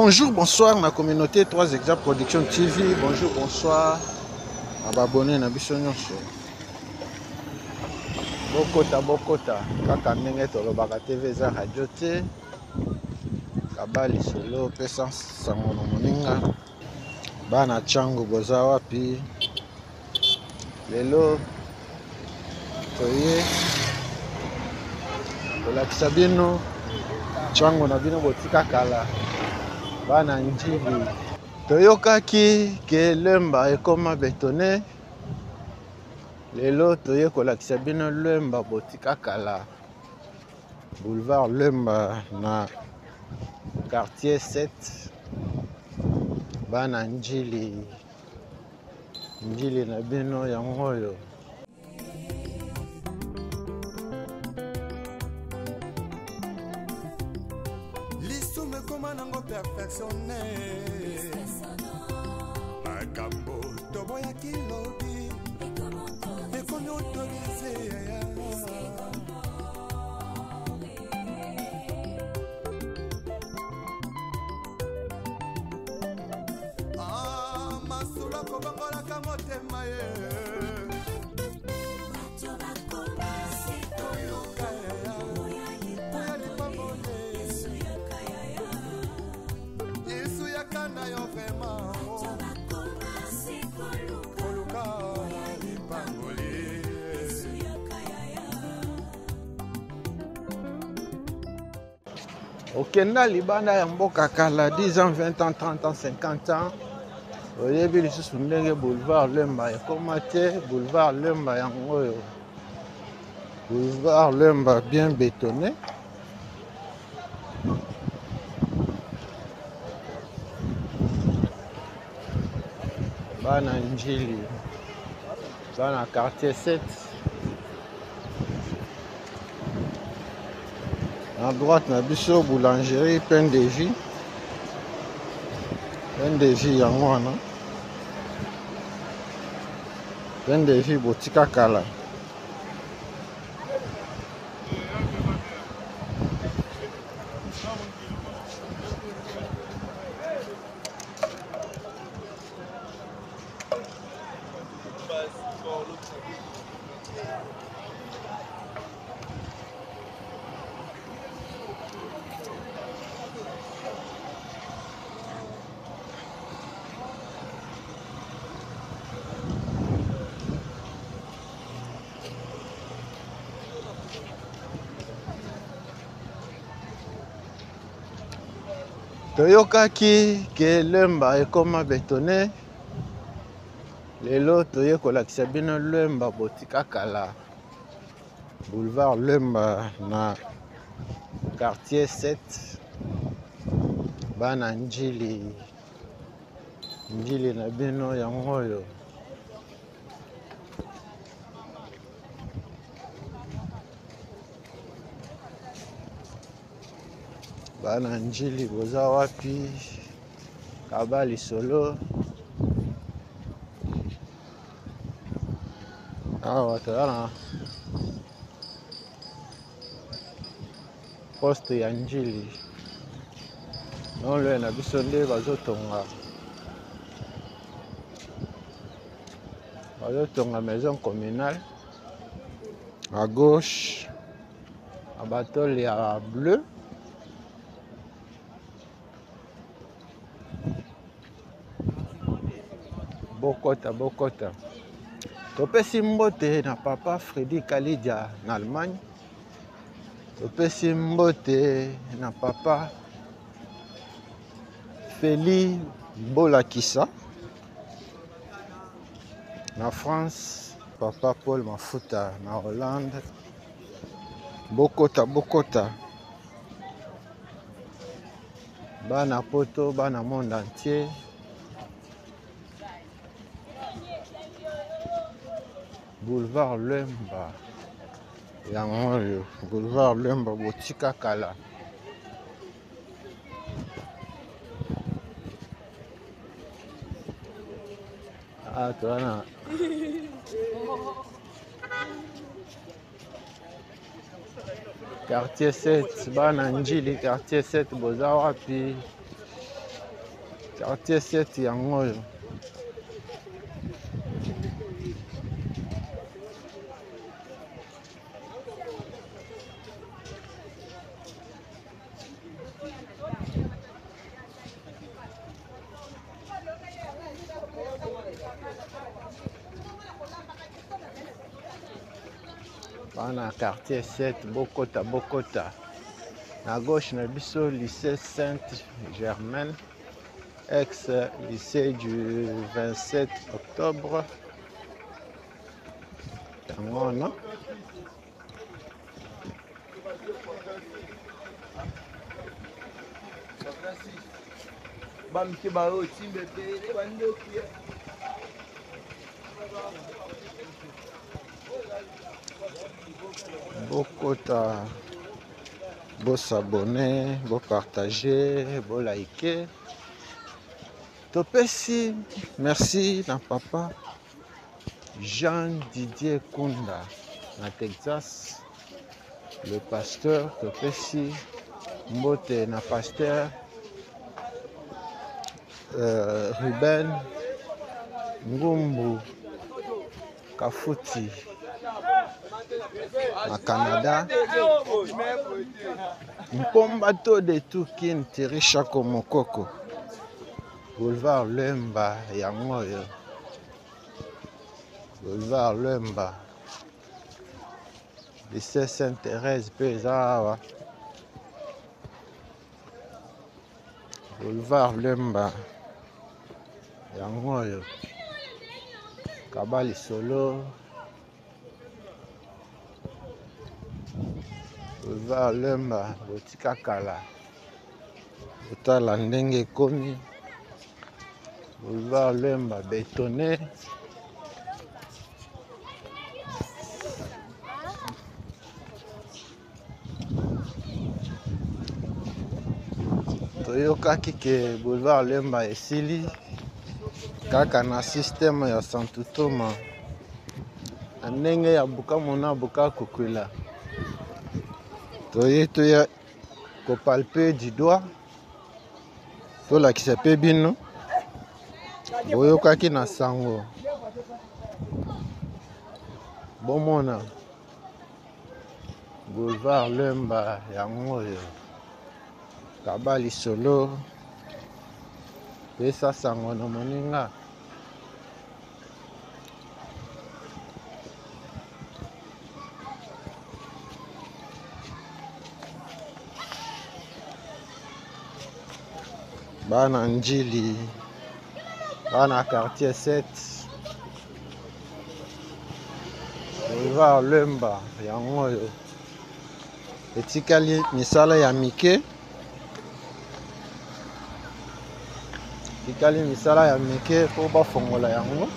Bonjour, bonsoir ma communauté 3 Exact Production TV. Bonjour, bonsoir à abonnés na biso nyonso. Bokota kaka ndenge tolobaka TV eza radio te. Kabali solo pesa sango na moninga. Bana changu boza wapi? Lelo toye kolakisa bino changu na bino botika kala. Bana njili toyokaki ke lemba ekoma betone. Lelo toye kolakisa bino lemba botika kala. Boulevard Lemba na quartier 7. Bana njili na bino yango oyo. Lisume koma nango perfectionné. Makambo toboya kilobi. Ekomi autorisé ya. Ah, masula kobangola kamotema ye. Okenda libanda ya mboka kala 10 ans, 20 ans, 30 ans, 50 ans. Oyebi lisusu ndenge boulevard Lemba ekoma te. Boulevard Lemba yango oyo. Boulevard Lemba bien bétonné. Bana njili bana quartier 7. À droite na biso boulangerie Pain de Vie. Pain de Vie yango wana. Pain de Vie botika kala. Toyokaki ke lemba ekoma betone. Lelo toye kolakisa bino lemba botika kala. Boulevard Lemba na quartier 7. Bana njili na bino yango oyo. Bana njili boza wapi? Kabali solo. Awa toyana poste ya njili. Nolo na biso nde bazotonga. Bazotonga maison communale. À gauche, un bateau ya bleu. Bokota. Topesi mbote na papa Freddy Kalidia na Allemagne. Topesi mbote na papa Feli Bolakisa na France. Papa Paul Mafuta na Hollande. Bokota. Bana poto, bana monde entier. Boulevard Lemba. Yango oyo. Boulevard Lemba botika kala. Ah, toana. Quartier 7, bana njili quartier 7 boza wapi? Quartier 7 yango oyo. Bana quartier 7 Bokota. À gauche na biso lycée Sainte-Germaine, ex-lycée du 27 octobre. Yango non? Bokota, beau s'abonner, beau partager, beau liker. Topesi, merci na papa Jean Didier Kunda na Texas, le pasteur. Topesi mbote na pasteur Ruben Ngumbu Kafuti na Canada. Mpombato de Tukin Thierry Chako Mokoko, Boulevard Lemba yango yo. Boulevard Lemba, lycée Sainte-Thérèse Pezawa. Boulevard Lemba yango yo. Kabali Solo. Boulevard Lemba, botika kala. Botala ndenge komi. Boulevard Lemba bétonné. Toyokaki ke Boulevard Lemba esili kaka na système ya Santutoma. Ndenge ya bukamona buka kukwila. Toya kopalpe du doigt. Tolakisa pe bino. Boyokaki na sango. Bomona Boulevard Lemba yango yo. Kabali Solo. Pesa sango na moninga. Bana Njili, bana quartier 7, Boulevard Lemba yango yo. Etikali misala ya mike. Etikali misala ya mike po bafongola yango.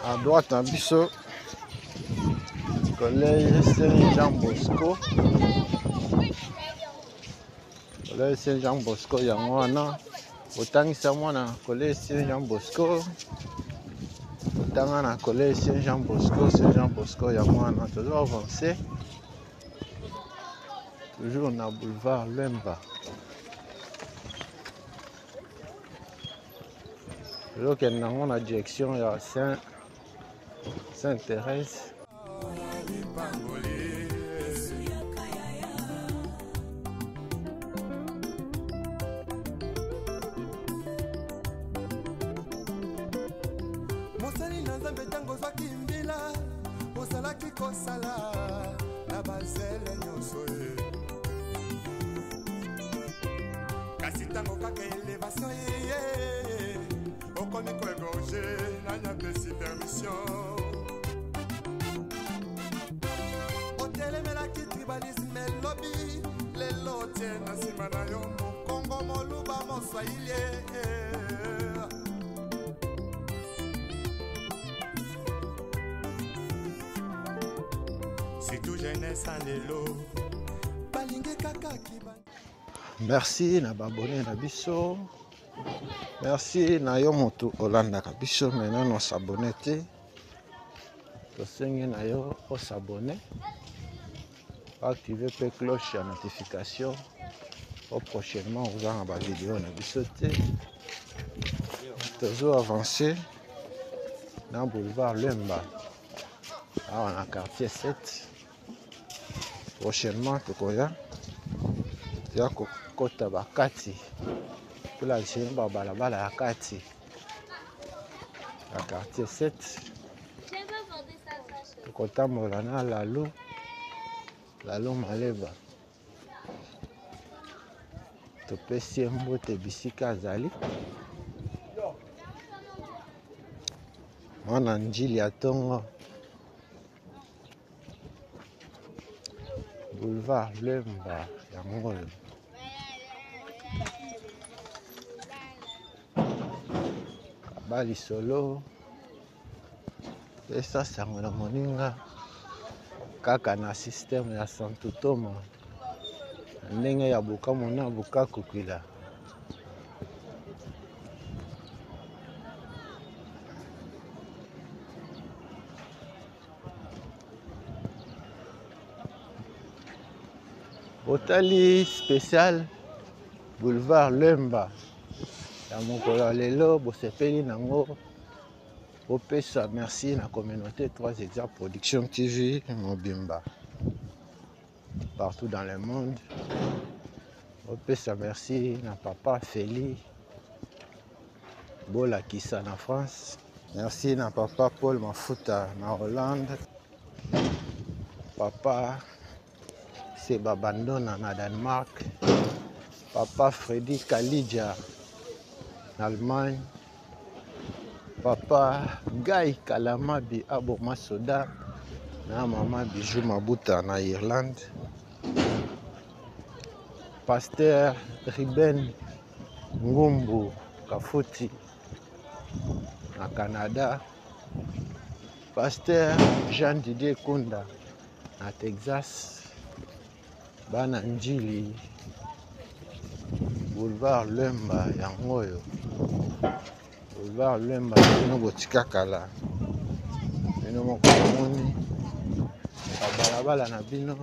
À droite un biseau, collège Saint-Jean Bosco. Collège Saint-Jean Bosco yango wana. Otangisa mwana collège Saint-Jean Bosco. Otanga na collège Saint-Jean Bosco yango wana. Toujours avancé. Toujours na boulevard Lemba. Toujours qu'il y a une direction ya Sainte-Thérèse. kosala na bazele nyonso ye kasi ntango kaka elevation ye okomi koegorge nanya pesi permission otelemelaki tribalisme elobi lelo tie na nsima na yo mokongo moluba moswahili Merci na babone na biso. Merci na yo moto Olanda ka biso maintenant no s'abonner te. To sengi na yo o s'abonner. Activer pe cloche ya notification. Au prochainement vous aurez ba vidéo na biso te. Toujours avancer dans boulevard Lemba. On a quartier 7. Prochainement, tukoya ya kokota bakati pula chimba balabala ya kati ya quartier 7. Tukotambola na lalo maleba topesi mbote bisika azali mwana njili ya tongo Boulevard Lemba yango kabali solo pesa sango na moninga kaka na système ya santutoma ndenge ya bukamu na bukakukwila Otali spécial Boulevard Lemba ya mokolo lelo bosepeli nango opesa merci na communauté 3 Exemples Production TV mobimba partout dans le monde opesa merci na papa Feli Bola Kissa na France merci na papa Paul Mafuta na Hollande papa Seba Bandona na Danemark, papa Freddy Kalidja en Allemagne, papa Guy Kalamabi Aboma Soda na mama Bijou Mabuta na Irlande, pasteur Riben Ngumbu Kafuti na Canada, pasteur Jean Didier Kunda na Texas, bana njili Boulevard Lemba yangoyo Boulevard Lemba no botika kala bino moko moni balabala na bino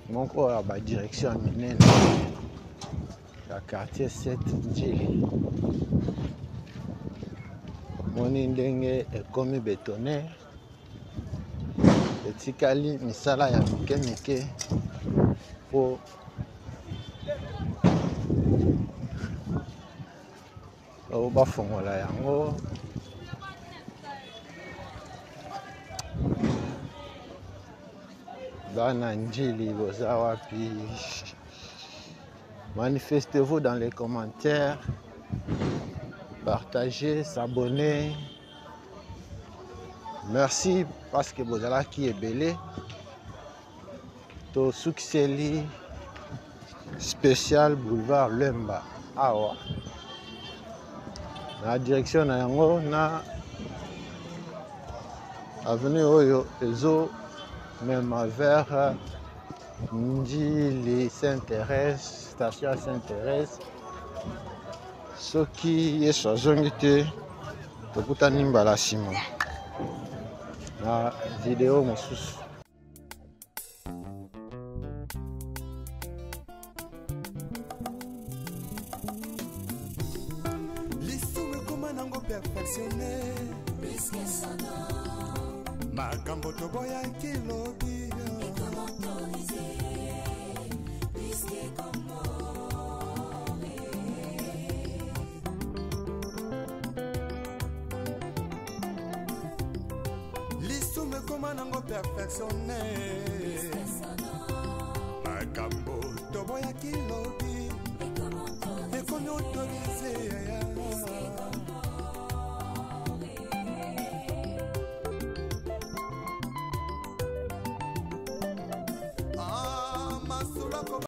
moko ya ba direction minene ya quartier 7 njili moni ndenge ekomi bétonné etikali misala ya mike po bafongola yango bana njili boza wapi manifestez-vous dans les commentaires partagez s'abonner. Merci parce que vous avez qui est belé. To succès spécial Boulevard Lemba. Awa. La direction na yango na avenue Oyo Ezo même vers Njili Sainte-Thérèse, station Sainte-Thérèse. Ce qui est sur zone te tokutani mbala sima. Na vidéo mosusu. Lisume koma nango perfectionné makambo toboya kilobi motema nango perfectionne makambo toboyaki lobi